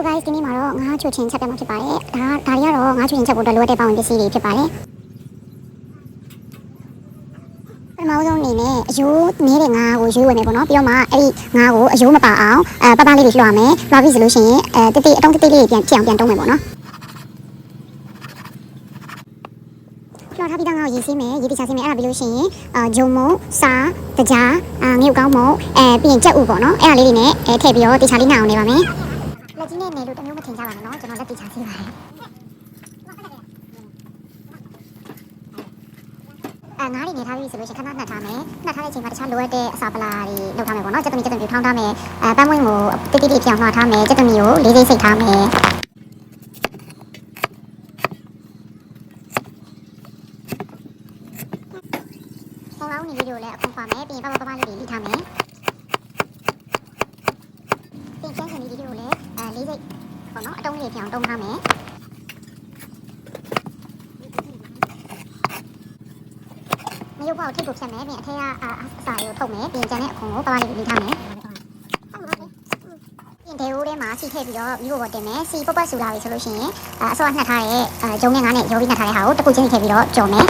guys ဒီနေ့မှာတော့ငါးချိုချင်းချက်ပြမှာဖြစ်ပါတယ်ဒါတွေကတော့ငါးချိုချင်းချက်ဖို့အတွက်လိုအပ်တဲ့ပေါင်းပစ္စည်းတွေဖြစ်ပါတယ်ပထမဆုံးအနေနဲ့အယိုးနည်းတဲ့ငါးကိုရွေးဝယ်မယ်ပေါ့နော်ပြီးတော့မှအဲ့ဒီငါးကိုအယိုးမပါအောင်ပပလေးတွေလွှာမယ်လွှာပြီးဆိုလို့ရှိရင်တိတိအတုံးတိတိလေးပြန်ဖြစ်အောင်ပြန်တုံးမယ်ပေါ့နော်လွှာထားပြီးတော့ငါ့ကိုရေးစီးမယ်ရေးတိချစီးမယ်အဲ့ဒါပြီးလို့ရှိရင်ဂျုံမုံစားတကြားငရုတ်ကောင်းမုံပြီးရင်ကြက်ဥပေါ့နော်အဲ့ဒါလေးတွေနဲ့ထည့်ပြီးတော့တိချလေးနှောင်နေပါမယ်လက်ကြီးနဲ့နေလို့တမျိုးမထင်ကြပါနဲ့နော်ကျွန်တော်လက်တိချစီးပါတယ်ငါးတွေနေထားပြီးဆိုလို့ရှိရင်ခဏနှက်ထားမယ်နှက်ထားတဲ့အချိန်မှာတခြားလိုအပ်တဲ့အစာပလာတွေလုပ်ထားမယ်ပေါ့နော်ကြက်သွန်ပြူထောင်းထားမယ်ပန်းမွှင်းကိုတိတိလေးပြောင်းလှထားမယ်ကြက်သွန်ကိုလေးလေးစိတ်ထားမယ်ပုံလောင်းနေလေးတွေကိုလည်းအကုန်ပါမယ်ပြီးရင်ပပလေးတွေလိထားမယ်ပြင်ချမ်းချင်လေးတွေကိုလည်းလေးစိတ်ပေါ့နော်အတုံးလေးပြောင်းတုံးထားမယ်မရုပ်ပေါက်ထိပ်ကိုဖြတ်မယ်ပြီးအထက်ကအစာတွေကိုထုတ်မယ်ပြီးကျန်တဲ့အခွန်ကိုပပလေးကိုလိထားမယ်ပြင်ဒေအိုးထဲမှာစီထည့်ပြီးတော့ပြီးဖို့တင်မယ်စီပုတ်ပတ်ဆူလာပြီဆိုလို့ရှိရင်အစောကနှက်ထားတဲ့ဂျုံနဲ့ငါးနဲ့ရောပြီးနှက်ထားတဲ့ဟာကိုတစ်ခုချင်းထည့်ပြီးတော့ကြော်မယ်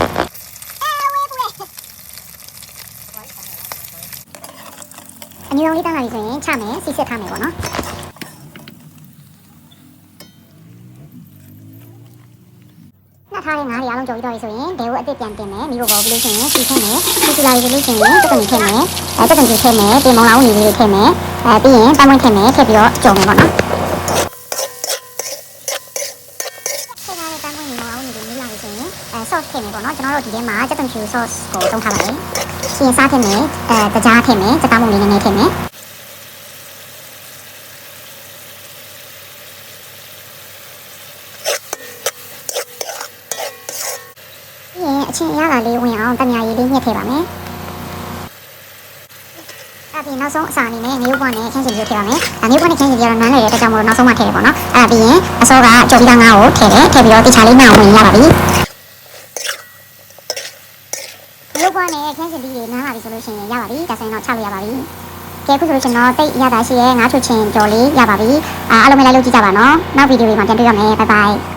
အနည်းဆုံးလေးတန်းလာပြီဆိုရင်ချမယ်စီစစ်ထားမယ်ပေါ့နော်နှက်ထားတဲ့ငါးတွေအားလုံးကြော်ပြီးတော့ပြီဆိုရင်ဒေအိုးအစ်စ်ပြန်တင်မယ်မိဖို့ပေါ်ပြီးလို့ရှိရင်စီထည့်မယ်စီလာပြီဆိုလို့ရှိရင်တက်ကန်ထည့်မယ်တက်ကန်ထည့်မယ်ပြင်မောင်လောင်းနေလေးထည့်မယ်ပြီးရင်ပန်းမွှင်းထည့်မယ်ထည့်ပြီးတော့ကြော်မယ်ပေါ့နော်sauce ထည့်မယ်ပေါ့နော်ကျွန်တော်တို့ဒီထဲမှာကြက်သွန်ဖြူ sauce ကိုသုံးထားပါတယ်။ရှင်စားထည့်မယ်တကြားထည့်မယ်စကားမုံလေးနည်းနည်းထည့်မယ်။ပြီးရင်အချင်းအရသာလေးဝင်အောင်တမယာရေးလေးညှက်ထည့်ပါမယ်။အဲ့ဒီနောက်ဆုံးအစာအနေနဲ့ငရုတ်ပွားနဲ့ခင်းချင်ပြထည့်ပါမယ်။ငရုတ်ပွားနဲ့ခင်းချင်ပြကတော့နန်းလေတဲ့အတွက်ကြောင့်မို့နောက်ဆုံးမှထည့်တယ်ပေါ့နော်။အဲ့ဒါပြီးရင်အစောကကြော်ပြီးသားငါးကိုထည့်တယ်ထည့်ပြီးတော့တခြားလေးနှောင်ဝင်ရပါပြီ။ရုပ်ပွားနဲ့ခင်းစင်ပြီးနားလာပြီဆိုလို့ရှိရင်ရပါပြီဒါဆိုရင်တော့ချလို့ရပါပြီကဲခုဆိုလို့ရှိရင်တော့တိတ်ရတာရှိရဲငါးချိုချင်းကြော်လေးရပါပြီအားလုံးပဲလိုက်လို့ကြည့်ကြပါနော်နောက်ဗီဒီယိုတွေမှာပြန်တွေ့ရမယ်ဘိုင်ဘိုင်